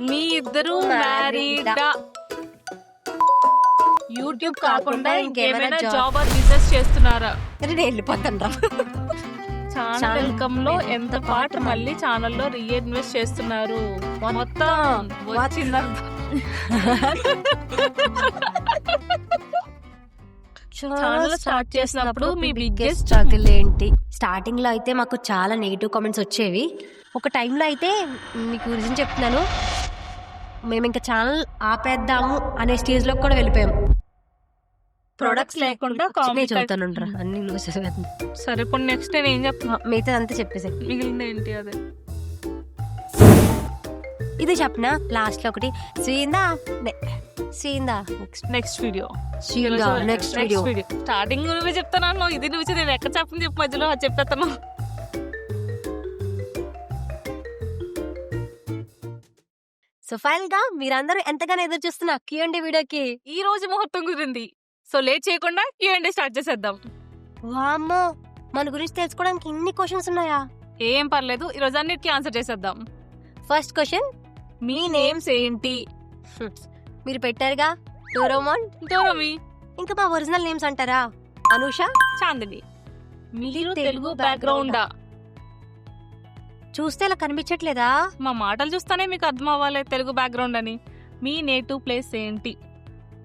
మీ ఇద్దరు మ్యారీడా? యూట్యూబ్ కాకుండా ఇంకేమైనా జాబ్ ఆర్ బిజినెస్ చేస్తున్నారా? వెళ్ళిపోతాను. ఛానల్ ఇన్కమ్ లో ఎంత పార్ట్ మళ్ళీ ఛానల్లో రీఇన్వెస్ట్ చేస్తున్నారు? మొత్తం వచ్చిందంతా. ఛానల్ స్టార్ట్ చేసినప్పుడు మీ బిగ్గెస్ట్ స్ట్రగుల్ ఏంటి? స్టార్టింగ్ లో అయితే మాకు చాలా నెగిటివ్ కామెంట్స్ వచ్చేవి. ఒక టైంలో అయితే మీకు రీజన్ చెప్తున్నాను, మేము ఇంకా ఛానల్ ఆపేద్దాము అనే స్టేజ్ లో కూడా వెళ్ళిపోయాం. ప్రొడక్ట్స్ లేకుండా చదువుతాను అన్ని సరే. ఇప్పుడు నెక్స్ట్ నేను ఏం చెప్తున్నా? మిగతా అంతా చెప్పేసి మిగిలింది ఏంటి? అదే ఇది చెప్పనా లాస్ట్ లో ఒకటి సీందా next video. Next video starting నువ్వే చెప్తాను, ఇది నువ్వు నేను ఎక్కడ చెప్పని చెప్పు మధ్యలో చెప్పేస్తాను. సో ఫైనల్ గా మీరందరూ ఎంతగానో ఎదురు చూస్తున్న Q&A వీడియోకి ఈ రోజు ముహూర్తం కుదిరింది. సో లేట్ చేయకుండా Q&A స్టార్ట్ చేసేద్దాం. వామ్మో, మన గురించి తెలుసుకోవడానికి ఇన్ని క్వశ్చన్స్ ఉన్నాయా? ఏం పర్లేదు, ఈ రోజు అన్నిటికీ ఆన్సర్ చేసేద్దాం. ఫస్ట్ క్వశ్చన్, మీ నేమ్స్ ఏంటి? మీరు పెట్టారుగా డోరోమాన్, డోరోమి. ఇంకా మా ఒరిజినల్ నేమ్స్ అంటారా? అనూష, చాందిని. మీరు తెలుగు బ్యాక్గ్రౌండా? చూస్తే అలా కనిపించట్లేదా? మా మాటలు చూస్తానే మీకు అర్థం అవ్వాలి తెలుగు బ్యాక్గ్రౌండ్ అని. మీ నేటివ్ ప్లేస్ ఏంటి?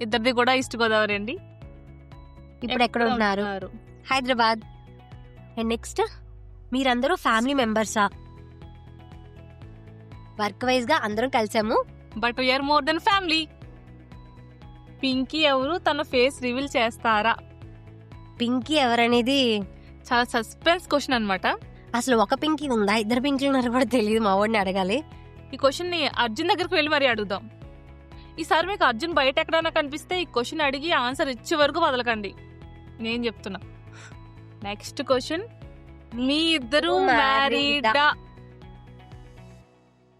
ఇద్దరిది కూడా ఈస్ట్ గోదావరి అండి. ఇప్పుడు ఎక్కడ ఉన్నారు? హైదరాబాద్. అండ్ నెక్స్ట్, మీరందరూ ఫ్యామిలీ మెంబర్సా? వర్క్ వైజ్ గా అందరం కలిసాము, but we're more than family. Pinky ఎవరు? తన ఫేస్ రివీల్ చేస్తారా? పింకీ ఎవరనేది చాలా సస్పెన్స్ క్వశ్చన్ అన్నమాట. అసలు ఒక పింకీ ఉందా, ఇద్దరు పింకీలు ఉన్నారు కూడా తెలియదు. మా వాడిని అడగాలి. ఈ క్వశ్చన్ ని అర్జున్ దగ్గరికి వెళ్ళి మరి అడుగుదాం. ఈసారి మీకు అర్జున్ బయట ఎక్కడైనా కనిపిస్తే ఈ క్వశ్చన్ అడిగి ఆన్సర్ ఇచ్చే వరకు వదలకండి, నేను చెప్తున్నా. నెక్స్ట్ క్వశ్చన్, మీ ఇద్దరు మ్యారీడా?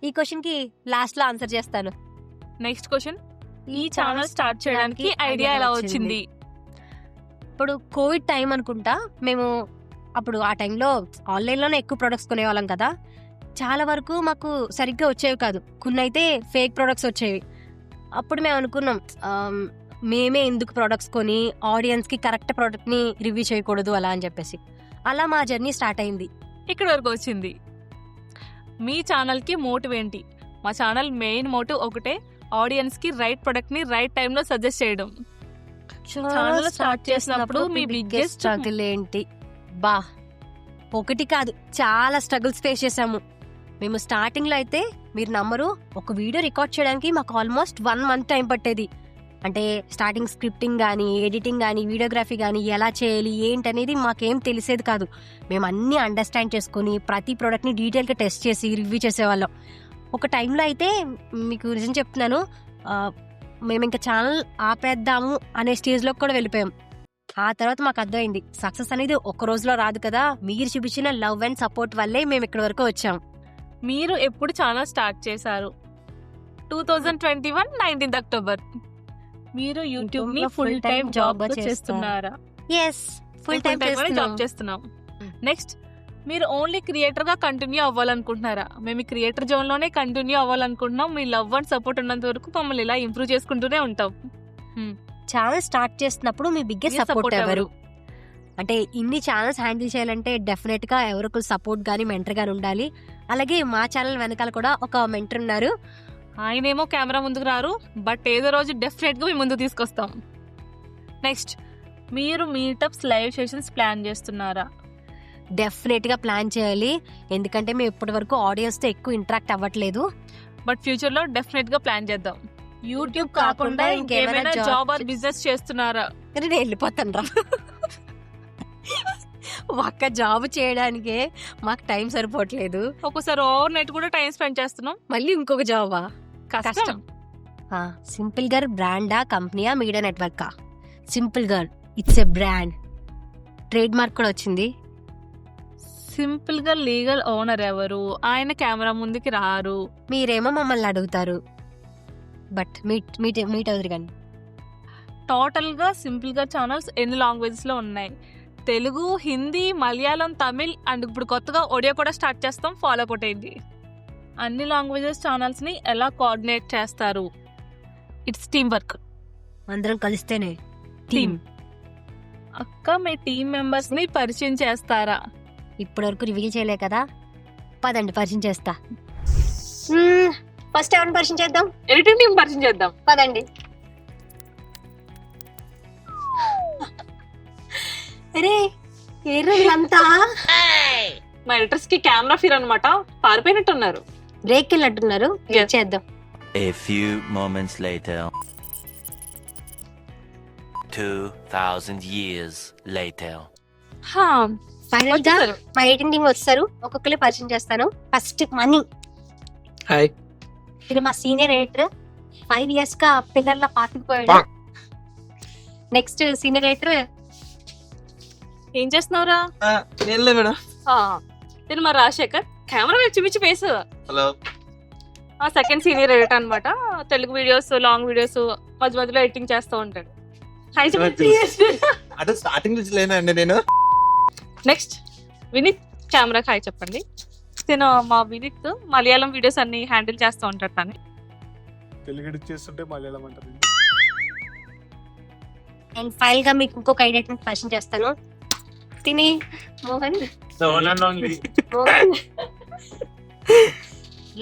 ఈ క్వశ్చన్ కి లాస్ట్ లో ఆన్సర్ చేస్తాను. నెక్స్ట్ క్వశ్చన్, ఈ ఛానల్ స్టార్ట్ చేయడానికి ఐడియా ఎలా వచ్చింది? ఇప్పుడు కోవిడ్ టైం అనుకుంటా, మేము అప్పుడు ఆ టైంలో ఆన్లైన్లోనే ఎక్కువ ప్రొడక్ట్స్ కొనేవాళ్ళం కదా. చాలా వరకు మాకు సరిగ్గా వచ్చేవి కాదు, కొన్ని అయితే ఫేక్ ప్రొడక్ట్స్ వచ్చేవి. అప్పుడు మేము అనుకున్నాం, మేమే ఎందుకు ప్రొడక్ట్స్ కొని ఆడియన్స్కి కరెక్ట్ ప్రోడక్ట్ని రివ్యూ చేయకూడదు అలా అని చెప్పేసి. అలా మా జర్నీ స్టార్ట్ అయింది, ఇక్కడ వరకు వచ్చింది. మీ ఛానల్కి మోటివ్ ఏంటి? మా ఛానల్ మెయిన్ మోటివ్ ఒకటే, ఆడియన్స్కి రైట్ ప్రొడక్ట్ని రైట్ టైంలో సజెస్ట్ చేయడం. ఛానల్ స్టార్ట్ చేసినప్పుడు మీ బిగ్గెస్ట్ స్ట్రగుల్ ఏంటి? బా, ఒకటి కాదు, చాలా స్ట్రగుల్స్ ఫేస్ చేసాము మేము. స్టార్టింగ్ లో అయితే మీరు నమ్మరు, ఒక వీడియో రికార్డ్ చేయడానికి మాకు ఆల్మోస్ట్ 1 month టైం పట్టేది. అంటే స్టార్టింగ్ స్క్రిప్టింగ్ కానీ, ఎడిటింగ్ కానీ, వీడియోగ్రఫీ కానీ ఎలా చేయాలి ఏంటనేది మాకేం తెలిసేది కాదు. మేము అన్నీ అండర్స్టాండ్ చేసుకుని ప్రతి ప్రోడక్ట్ని డీటెయిల్గా టెస్ట్ చేసి రివ్యూ చేసేవాళ్ళం. ఒక టైంలో అయితే మీకు రీజన్ చెప్తున్నాను, మేము ఇంకా ఛానల్ ఆపేద్దాము అనే స్టేజ్లోకి కూడా వెళ్ళిపోయాం. ఆ తర్వాత మాకు అర్థమైంది, సక్సెస్ అనేది ఒక రోజులో రాదు కదా, మీరు చూపించిన లవ్ అండ్ సపోర్ట్ వల్లే మేము ఇక్కడ వరకు వచ్చాం. మీరు ఎప్పుడు ఛానల్ స్టార్ట్ చేశారు? 2021 19th October. మీరు యూట్యూబ్ ని ఫుల్ టైం జాబ్ చేస్తున్నారా? yes, ఫుల్ టైం జాబ్ చేస్తున్నాం. నెక్స్ట్, మీరు ఓన్లీ క్రియేటర్ గా కంటిన్యూ అవ్వాలనుకుంటున్నారా? మేము క్రియేటర్ జోన్ లోనే కంటిన్యూ అవ్వాలనుకుంటున్నాం. మీ లవ్ అండ్ సపోర్ట్ ఉన్నంత వరకు మమ్మల్ని ఇలా ఇంప్రూవ్ చేసుకుంటూనే ఉంటాం. ఛానల్ స్టార్ట్ చేసినప్పుడు మీ బిగ్గెస్ట్ సపోర్ట్ ఎవరు? అంటే ఇన్ని ఛానల్స్ హ్యాండిల్ చేయాలంటే డెఫినెట్ గా ఎవరొక సపోర్ట్ గానీ మెంటర్ గానీ ఉండాలి. అలాగే మా ఛానల్ వెనకాల కూడా ఒక మెంటర్ ఉన్నారు. ఆయనేమో కెమెరా ముందుకు రారు, బట్ ఏదో రోజు డెఫినెట్ గా మీ ముందు తీసుకొస్తాం. నెక్స్ట్, మీరు మీటప్స్ లైవ్ సెషన్స్ ప్లాన్ చేస్తున్నారా? డెఫినెట్ గా ప్లాన్ చేయాలి, ఎందుకంటే మేము ఇప్పటి వరకు ఆడియన్స్ తో ఎక్కువ ఇంటరాక్ట్ అవ్వట్లేదు. బట్ ఫ్యూచర్ లో డెఫినెట్ గా ప్లాన్ చేద్దాం. యూట్యూబ్ కాకుండా ఇంకేమైనా జాబ్ ఆర్ బిజినెస్ చేస్తున్నారా? నేను వెళ్ళిపోతాను. ఒక్క జాబ్ చేయడానికే మాకు టైం సరిపోవట్లేదు. ఒక్కోసారి ఓవర్ నైట్ కూడా టైం స్పెండ్ చేస్తున్నాం. మళ్ళీ ఇంకొక జాబా? కష్టం. సింపుల్ గర్ బ్రాండా, కంపెనీయా, మీడియా నెట్వర్కా? సింపుల్ గర్, it's a brand, trademark కూడా వచ్చింది. సింపుల్ గా లీగల్ ఓనర్ ఎవరు? ఆయన కెమెరా ముందుకి రారు. మీరేమో మమ్మల్ని అడుగుతారు, బట్ మీట్ అవుతారు. కానీ టోటల్ గా సింపుల్ గా ఛానల్స్ ఎన్ని లాంగ్వేజెస్ లో ఉన్నాయి? తెలుగు, హిందీ, మలయాళం, తమిళ్ అండ్ ఇప్పుడు కొత్తగా ఒడియా కూడా స్టార్ట్ చేస్తాం. ఫాలో కొట్టేయండి. అన్ని లాంగ్వేజెస్ ఛానల్స్ ని ఎలా కోఆర్డినేట్ చేస్తారు? It's team work. అందరం కలిస్తేనే టీమ్. అక్క మీ టీం మెంబర్స్ ని పరిచయం చేస్తారా? ఇప్పటి వరకు రివీల్ చేయలే కదా, పదండి పరిచయం చేస్తా. ఫస్ట్ ఎవరిని పరిచయం చేద్దాం? ఎడిటింగ్ టీం పరిచయం చేద్దాం. పదండి. అరే ఏ రోజులంతా మా ఎడిటర్స్ కి కెమెరా ఫీర్ అన్నమాట, పారిపోయినట్టున్నారు. బ్రేక్ వెళ్ళినట్టున్నారు. Yes. చేద్దాం. A few moments later. 2000 years later. Final గా మా ఎడిటింగ్ టీం వస్తారు, ఒక్కొక్కరు పరిచయం చేస్తాను. ఫస్ట్ మనీ. హాయ్. ఇది మా సీనియర్ ఎడిటర్, 5 years గా పిల్లర్ల పాతుకుపోయాడు. Next senior editor. ఏం చేస్తున్నావురా? ఏం లేదు మేడం. నేను మా రాజశేఖర్, కెమెరా మీద చూపించి face. Hello. Second senior editor అన్నమాట. తెలుగు వీడియోస్, లాంగ్ వీడియోస్ మధ్య మధ్యలో ఎడిటింగ్ చేస్తూ ఉంటాడు. హాయ్ చెప్పండి. అంటే స్టార్టింగ్ నుంచి లేనండి నేను. నెక్స్ట్ వినీత్, కెమెరా హాయ్ చెప్పండి. నేను మా వినీత్ మలయాళం వీడియోస్ అన్ని హ్యాండిల్ చేస్తూ ఉంటాడు. తను తెలుగు చేస్తుంటే మలయాళం అంటారు. అండ్ ఫైనల్ గా మీకు ఇంకొక ఎడిటర్ పరిచయం చేస్తాను. తిని మోహన్.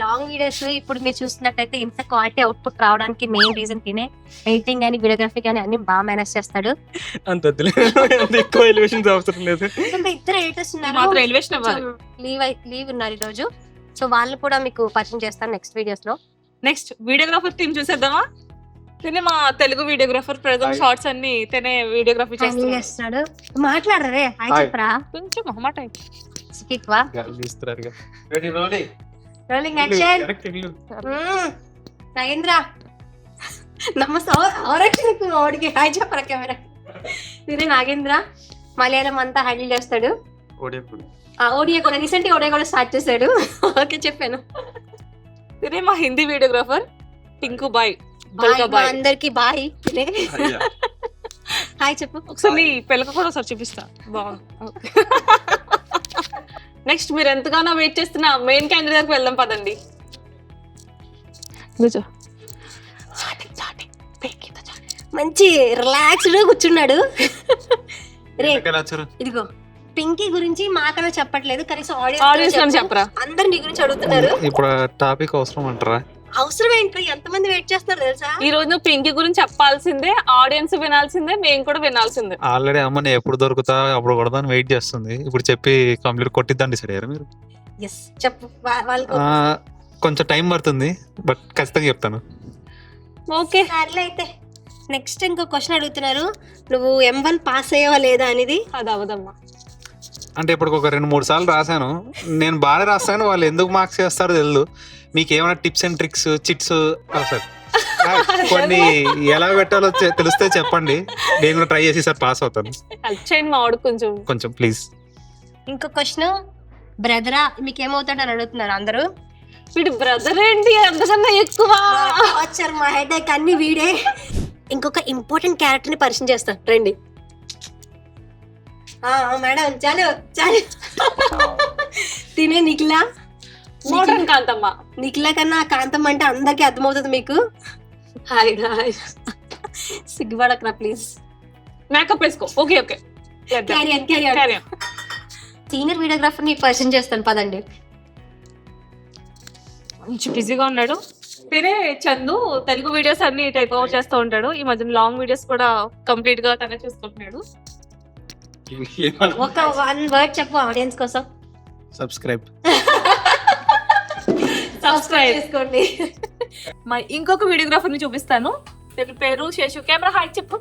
లాంగ్ వీడియోస్ ఇప్పుడు మీరు చూస్తున్నట్టయితే ఇంత క్వాలిటీ అవుట్పుట్ రావడానికి మెయిన్ రీజన్ తినే. ఎడిటింగ్ కానీ వీడియోగ్రఫీ కానీ అన్ని బాగా మేనేజ్ చేస్తాడు. అంత ఎక్కువ ఎలివేషన్స్ అవసరం లేదు. ఇద్దరు ఎడిటర్స్ మాత్రం ఎలివేషన్ ఇవ్వాలి. లీవ్ ఉన్నారు ఈ రోజు, సో వాళ్ళు కూడా మీకు పరిచయం చేస్తాను నెక్స్ట్ వీడియోస్ లో. నెక్స్ట్ వీడియోగ్రాఫర్ టీం చూసేద్దామా? తినే మా తెలుగు వీడియోగ్రాఫర్, ప్రెజెంట్ షార్ట్స్ అన్ని తినే వీడియోగ్రఫీ చేస్తున్నాడు. మాట్లాడరే హాయ్ చెప్పరా. కొంచెం మొహమాట సిక్కివా రోలింగ్ యాక్షన్. నాగేంద్ర నమస్తే. ఓడికి హాయ్ చెప్పరా కెమెరా. తినే నాగేంద్ర మలయాళం అంతా హ్యాండిల్ చేస్తాడు. ఓడియా కూడా రీసెంట్ గా ఓడియా కూడా స్టార్ట్ చేశాడు. ఓకే చెప్పాను. తినే మా హిందీ వీడియోగ్రాఫర్ టింకు బాయ్. అందరికి బాయ్. హాయ్ చెప్పు. ఒకసారి నీ పిల్లక కూడా ఒకసారి చూపిస్తా. బాగుంది. నెక్స్ట్ మీరు ఎంతగానో వెయిట్ చేస్తున్న మెయిన్ క్యాండిడేట్ దగ్గరికి వెళ్దాం పదండి. మంచి రిలాక్స్డ్ కూర్చున్నాడు. రే ఇదిగో పింకీ గురించి మాకన్నా చెప్పట్లేదు, కనీసం ఆడియన్స్ చెప్పరా. అందరు నీ గురించి అడుగుతున్నారు. ఇప్పుడు టాపిక్ అవసరం అంటారా? అవసరం ఏంటో, ఎంతమంది వెయిట్ చేస్తున్నారు తెలుసా. ఈ రోజు నువ్వు పింకీ గురించి చెప్పాల్సిందే, ఆడియన్స్ వినాల్సిందే, మేము కూడా వినాల్సిందే. ఆల్రెడీ అమ్మ నేను ఎప్పుడు దొరుకుతా అప్పుడు కొడదాని వెయిట్ చేస్తుంది. ఇప్పుడు చెప్పి కంప్లీట్ కొట్టిద్దాం డిసైడ్ అయ్యారు మీరు? ఎస్ చెప్పు. వాళ్ళకి కొంచెం టైం పడుతుంది, బట్ ఖచ్చితంగా చెప్తాను. ఓకే సర్లే అయితే. నెక్స్ట్ ఇంకో క్వశ్చన్ అడుగుతున్నారు, నువ్వు M1 పాస్ అయ్యావా లేదా అనేది. అది అవదమ్మా. అంటే ఇప్పుడు ఒక 2-3 సార్లు రాశాను. నేను బాగా రాస్తాను, వాళ్ళు ఎందుకు మార్క్స్ చేస్తారో తెలియదు. మీకు ఏమైనా tips and tricks, chits sir కొన్ని ఎలా పెట్టాలో తెలిస్తే చెప్పండి, నేను కూడా ట్రై చేసి సార్ పాస్ అవుతాను. హెల్ప్ చేయండి మా వాడు కొంచెం ప్లీజ్. ఇంకో క్వశ్చన్, బ్రదరా మీకేమవుతాడు అని అడుగుతున్నారు అందరూ. వీడు బ్రదర్ ఏంటి అంతకన్నా ఎక్కువ వచ్చారు మా హెడ్ ఏక్ అన్ని వీడే. ఇంకొక ఇంపార్టెంట్ క్యారెక్టర్ ని పరిచయం చేస్తాను రండి. మేడం చాలు చాలు. తినే నిఖిలా. మోడర్న్ కాంతమ్మ. నిఖిలా కన్నా కాంతమ్మ అంటే అందరికి అర్థమవుతుంది మీకు. Hi guys. సిగ్గుపడకరా ప్లీజ్. మేకప్ వేసుకో. Okay okay. సీనియర్ వీడియోగ్రాఫర్ ని పరిచయం చేస్తాను పదండి. మంచి బిజీగా ఉన్నాడు. తినే చందు తెలుగు వీడియోస్ అన్ని టైప్ అవుట్ చేస్తూ ఉంటాడు. ఈ మధ్యన లాంగ్ వీడియోస్ కూడా కంప్లీట్ గా తనే చూసుకుంటున్నాడు. ఒక 1 word చెప్పు ఆడియన్స్ కోసం. సబ్స్క్రైబ్ చేసుకోండి. మా ఇంకొక వీడియోగ్రాఫర్ ని చూపిస్తాను. పేరు శేషు. కెమెరా హాయ్ చెప్పు.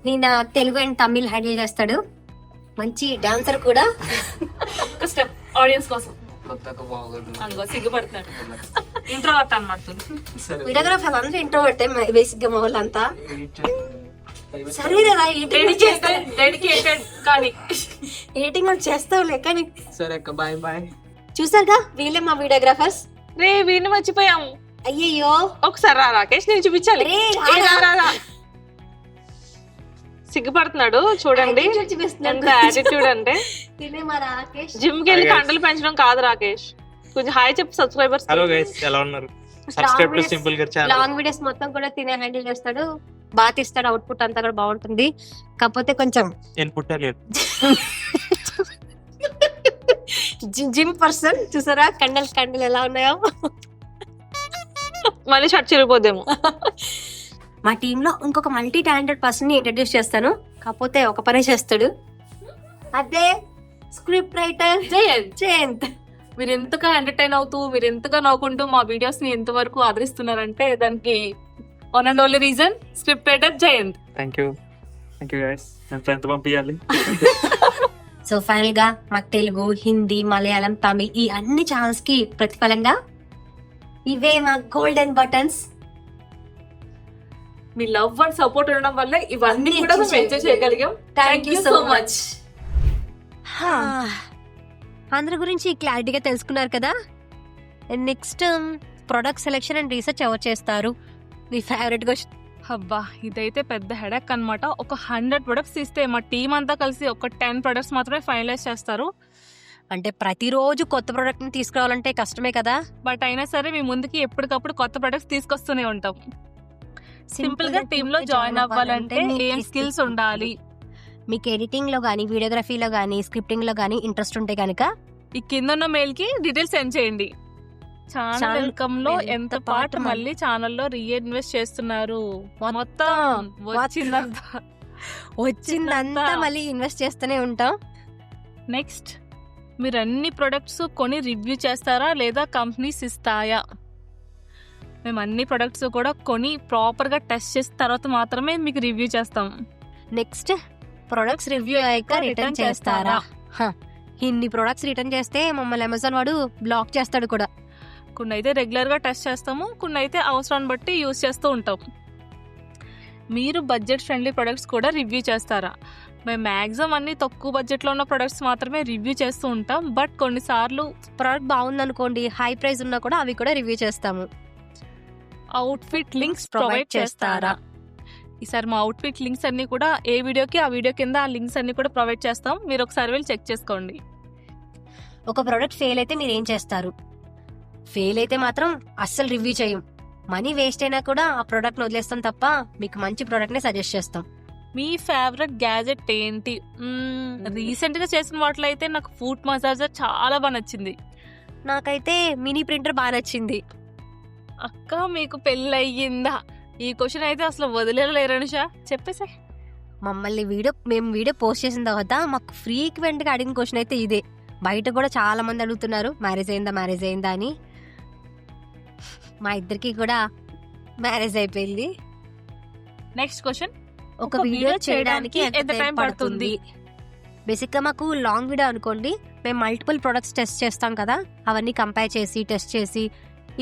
నేను తెలుగు అండ్ తమిళ్ హ్యాండిల్ చేస్తాడు. మంచి డాన్సర్ కూడా. ఒక స్టెప్ ఆడియన్స్ కోసం. సిగ్గుపడుతున్నాడు. ఇంట్రోవర్ట్ అన్నమాట. వీడియోగ్రాఫర్ అందరూ ఇంట్రోవర్టే బేసిక్ గా మా వాళ్ళంతా. సరే డెడికేటెడ్ కానీ ఎడిటింగ్ చేస్తావులే కానీ. సరే అక్క బాయ్ బాయ్. చూసారుగా వీళ్ళే మా వీడియోగ్రాఫర్స్. రే వీడిని మర్చిపోయాము. అయ్యయ్యో ఒకసారి రా రాకేష్, నేను చూపించాలి. సిగ్గుపడుతున్నాడు చూడండి. ఎంత యాటిట్యూడ్ అంటే. తినే మా రాకేష్ జిమ్ కి వెళ్ళి కండలు పెంచడం కాదు రాకేష్. కొంచెం హాయ్ చెప్పు సబ్స్క్రైబర్స్. హలో గైస్, ఎలా ఉన్నారు? సబ్స్క్రైబ్ టు సింపుల్ గర్ ఛానల్. లాంగ్ వీడియోస్ మొత్తం కూడా తినే హ్యాండిల్ చేస్తాడు, బాగా తీస్తాడు, అవుట్పుట్ అంతా కూడా బాగుంటుంది. కాకపోతే కొంచెం నేను పుట్టలేదు. జిమ్ పర్సన్ చూసారా, కండలు ఎలా ఉన్నాయో. మళ్ళీ షర్ట్ చిరిగిపోద్దేమో. మా టీమ్ లో ఇంకొక మల్టీ టాలెంటెడ్ పర్సన్ ని ఇంట్రడ్యూస్ చేస్తాను, కాకపోతే ఒక పనే చేస్తాడు, అదే స్క్రిప్ట్ రైటర్ జయంత్. మీరు ఎంతగా ఎంటర్టైన్ అవుతూ, మీరు ఎంతగా నవ్వుకుంటూ మా వీడియోస్ ని ఎంతవరకు ఆదరిస్తున్నారంటే దానికి one and only reason script writer Jayanth. Thank you guys. ఎంత పంపించాలి? సో ఫైనల్ గా మాకు తెలుగు, హిందీ, మలయాళం, తమిళ్ ఈ అన్ని ఛానల్స్ కి ప్రతిఫలంగా ఇవే మా గోల్డెన్ బటన్స్. మీ లవ్ అండ్ సపోర్ట్ ఉండడం వల్ల ఇవన్నీ కూడా మేము ఎంజాయ్ చేయగలిగాం. Thank you so much. అందరి గురించి క్లారిటీగా తెలుసుకున్నారు కదా. Next product selection and research ఎవరు చేస్తారు? మీ ఫేవరెట్ క్వశ్చన్. అబ్బా, ఇదైతే పెద్ద హెడక్ అన్నమాట. ఒక 100 ప్రొడక్ట్స్ ఇస్తే మా టీం అంతా కలిసి ఒక 10 ప్రొడక్ట్స్ మాత్రమే ఫైనలైజ్ చేస్తారు. అంటే ప్రతిరోజు కొత్త ప్రోడక్ట్ ని తీసుకురావాలంటే కష్టమే కదా. బట్ అయినా సరే మీ ముందుకి ఎప్పటికప్పుడు కొత్త ప్రొడక్ట్స్ తీసుకొస్తూనే ఉంటాం. సింపుల్ గా టీమ్ లో జాయిన్ అవ్వాలంటే ఏం స్కిల్స్ ఉండాలి? మీకు ఎడిటింగ్ లో గానీ, వీడియోగ్రఫీలో గానీ, స్క్రిప్టింగ్ లో గానీ ఇంట్రెస్ట్ ఉంటే గనక ఈ కింద ఉన్న మెయిల్ కి డీటెయిల్స్ సెండ్ చేయండి. ఛానల్ ఇన్కమ్ లో ఎంత పార్ట్ మళ్ళీ ఛానల్లో రీఇన్వెస్ట్ చేస్తున్నారు? మొత్తం వచ్చిందంతా మళ్ళీ ఇన్వెస్ట్ చేస్తూనే ఉంటాం. నెక్స్ట్, మీరు అన్ని ప్రొడక్ట్స్ కొని రివ్యూ చేస్తారా లేదా కంపెనీస్ ఇస్తాయా? మేము అన్ని ప్రొడక్ట్స్ కూడా కొని ప్రాపర్ గా టెస్ట్ చేసిన తర్వాత మాత్రమే మీకు రివ్యూ చేస్తాం. నెక్స్ట్, ప్రొడక్ట్స్ రివ్యూ అయ్యాక రిటర్న్ చేస్తారా? ఇన్ని ప్రొడక్ట్స్ రిటర్న్ చేస్తే మమ్మల్ని అమెజాన్ వాడు బ్లాక్ చేస్తాడు కూడా. కొన్ని అయితే రెగ్యులర్ గా టెస్ట్ చేస్తాము, కొన్ని అయితే అవసరాన్ని బట్టి యూజ్ చేస్తూ ఉంటాం. మీరు బడ్జెట్ ఫ్రెండ్లీ ప్రొడక్ట్స్ కూడా రివ్యూ చేస్తారా? మేము మ్యాక్సిమం అన్ని తక్కువ బడ్జెట్లో ఉన్న ప్రొడక్ట్స్ మాత్రమే రివ్యూ చేస్తూ ఉంటాం. బట్ కొన్నిసార్లు ప్రోడక్ట్ బాగుందనుకోండి, హై ప్రైస్ ఉన్నా కూడా అవి కూడా రివ్యూ చేస్తాము. అవుట్ఫిట్ లింక్స్ ప్రొవైడ్ చేస్తారా? ఈసారి మా అవుట్ఫిట్ లింక్స్ అన్ని కూడా ఏ వీడియోకి ఆ వీడియో కింద ఆ లింక్స్ అన్ని కూడా ప్రొవైడ్ చేస్తాం. మీరు ఒకసారి వెళ్ళి చెక్ చేసుకోండి. ఒక ప్రోడక్ట్ ఫెయిల్ అయితే మీరు ఏం చేస్తారు? ఫెయిల్ అయితే మాత్రం అస్సలు రివ్యూ చేయం. మనీ వేస్ట్ అయినా కూడా ఆ ప్రోడక్ట్ వదిలేస్తాం తప్ప మీకు మంచి ప్రోడక్ట్ నే సజెస్ట్ చేస్తాం. మీ ఫేవరెట్ గ్యాజెట్ ఏంటి? రీసెంట్ గా చేసిన వాటిలో అయితే నాకు ఫుట్ మసాజర్ చాలా బాగా నచ్చింది. నాకైతే మినీ ప్రింటర్ బాగా నచ్చింది. అక్క, మీకు పెళ్ళి అయ్యిందా? ఈ క్వశ్చన్ అయితే అసలు వదిలేలేరు అనుషా, చెప్పేసే. మేము వీడియో పోస్ట్ చేసిన తర్వాత మాకు ఫ్రీక్వెంట్ గా అడిగిన క్వశ్చన్ అయితే ఇదే. బయట కూడా చాలా మంది అడుగుతున్నారు మ్యారేజ్ అయిందా అని. మా ఇద్దరికి కూడా మ్యారేజ్ అయిపోయింది. నెక్స్ట్ క్వశ్చన్, ఒక వీడియో చేయడానికి ఎంత టైం పడుతుంది? బేసిక్ గా మాకు లాంగ్ వీడియో అనుకోండి, మేము మల్టిపుల్ ప్రొడక్ట్స్ టెస్ట్ చేస్తాం కదా, అవన్నీ కంపేర్ చేసి టెస్ట్ చేసి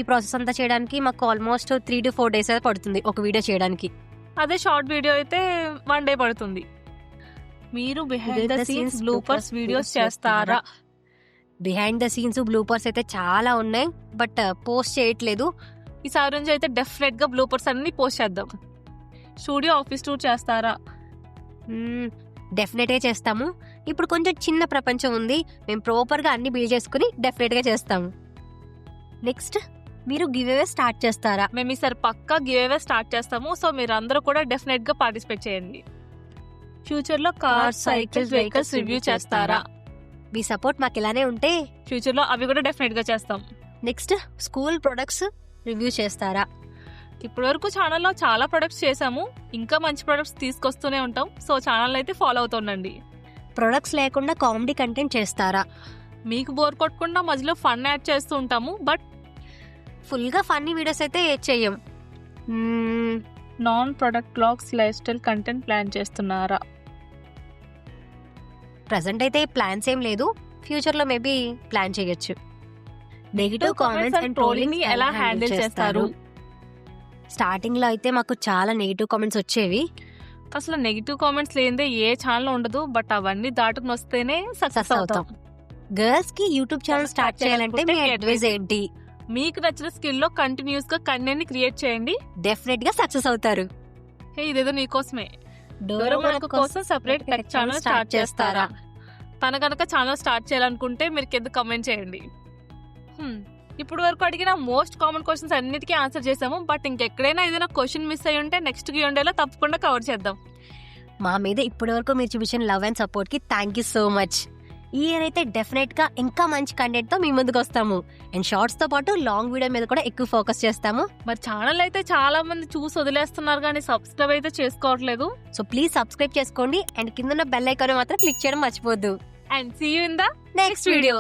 ఈ ప్రాసెస్ అంతా చేయడానికి మాకు ఆల్మోస్ట్ 3 to 4 days అయితే పడుతుంది ఒక వీడియో చేయడానికి. అదే షార్ట్ వీడియో అయితే 1 day పడుతుంది. మీరు behind the scenes bloopers videos చేస్తారా? బిహైండ్ ద సీన్స్ బ్లూపర్స్ అయితే చాలా ఉన్నాయి, బట్ పోస్ట్ చేయట్లేదు. ఈసారి నుంచి అయితే డెఫినెట్ గా బ్లూపర్స్ అన్ని పోస్ట్ చేద్దాం. స్టూడియో ఆఫీస్ టూర్ చేస్తారా? డెఫినెట్ గా చేస్తాము. ఇప్పుడు కొంచెం చిన్న ప్రపంచం ఉంది, మేము ప్రాపర్ గా అన్ని బిల్డ్ చేసుకుని డెఫినెట్ గా చేస్తాము. నెక్స్ట్, మీరు గివ్ అవే స్టార్ట్ చేస్తారా? మేము ఈసారి పక్కా గివ్ అవే స్టార్ట్ చేస్తాము. సో మీరు అందరూ కూడా డెఫినెట్ గా పార్టిసిపేట్ చేయండి. ఫ్యూచర్ లో కార్స్, సైకిల్స్, వెహికల్స్ రివ్యూ చేస్తారా? మీ సపోర్ట్ మాకు ఇలానే ఉంటే ఫ్యూచర్ లో అవి కూడా డెఫినెట్ గా చేస్తాం. నెక్స్ట్, స్కూల్ ప్రొడక్ట్స్ రివ్యూ చేస్తారా? ఇప్పటి వరకు ఛానల్లో చాలా ప్రొడక్ట్స్ చేసాము, ఇంకా మంచి ప్రొడక్ట్స్ తీసుకొస్తూనే ఉంటాం. సో ఛానల్ అయితే ఫాలో అవుతుండండి. ప్రొడక్ట్స్ లేకుండా కామెడీ కంటెంట్ చేస్తారా? మీకు బోర్ కొట్టకుండా మధ్యలో ఫన్ యాడ్ చేస్తూ ఉంటాము, బట్ ఫుల్ గా ఫన్నీ వీడియోస్ అయితే చెయ్యం. Non product blogs, lifestyle content plan చేస్తున్నారా? ప్రెసెంట్ అయితే ప్లాన్స్ ఏం లేదు, ఫ్యూచర్ లో మేబీ ప్లాన్ చేయొచ్చు. నెగిటివ్ కామెంట్స్ అండ్ ట్రోలింగ్ ని ఎలా హ్యాండిల్ చేస్తారు? స్టార్టింగ్ లో అయితే మాకు చాలా నెగిటివ్ కామెంట్స్ వచ్చేవి. అసలు నెగిటివ్ కామెంట్స్ లేదే ఏ ఛానల్ ఉండదు, బట్ అవన్నీ దాటుకుని వస్తేనే సక్సెస్ అవుతాం. గర్ల్స్ కి యూట్యూబ్ ఛానల్ స్టార్ట్ చేయాలంటే మీ అడ్వైస్ ఏంటి? మీకు నచ్చిన స్కిల్ లో కంటిన్యూస్ గా కంటెంట్ ని క్రియేట్ చేయండి, డెఫినెట్ గా సక్సెస్ అవుతారు. ఇదేదో నీకోసమే. డోరోమాన్ కోసం సెపరేట్ టెక్ ఛానల్ స్టార్ట్ చేస్తారా? తన కనుక ఛానల్ స్టార్ట్ చేయాలనుకుంటే మీరు కింద కమెంట్ చేయండి. ఇప్పుడు వరకు అడిగిన మోస్ట్ కామన్ క్వశ్చన్స్ అన్నిటికీ ఆన్సర్ చేసాము. బట్ ఇంకెక్కడైనా ఏదైనా క్వశ్చన్ మిస్ అయ్యి ఉంటే నెక్స్ట్ Q&Aలో తప్పకుండా కవర్ చేద్దాం. మా మీద ఇప్పటి వరకు మీరు చూపించిన లవ్ అండ్ సపోర్ట్ కి థ్యాంక్ యూ సో మచ్. ఈ ఇయర్ అయితే డెఫినెట్ గా ఇంకా మంచి కంటెంట్ తో మీ ముందుకు వస్తాము. అండ్ షార్ట్స్ తో పాటు లాంగ్ వీడియో మీద కూడా ఎక్కువ ఫోకస్ చేస్తాము. మరి ఛానల్ అయితే చాలా మంది చూసి వదిలేస్తున్నారు కానీ సబ్స్క్రైబ్ అయితే చేసుకోవట్లేదు. సో ప్లీజ్ సబ్స్క్రైబ్ చేసుకోండి అండ్ కింద బెల్ ఐకాన్ మాత్రం క్లిక్ చేయడం మర్చిపోద్దు. And see you in the next video.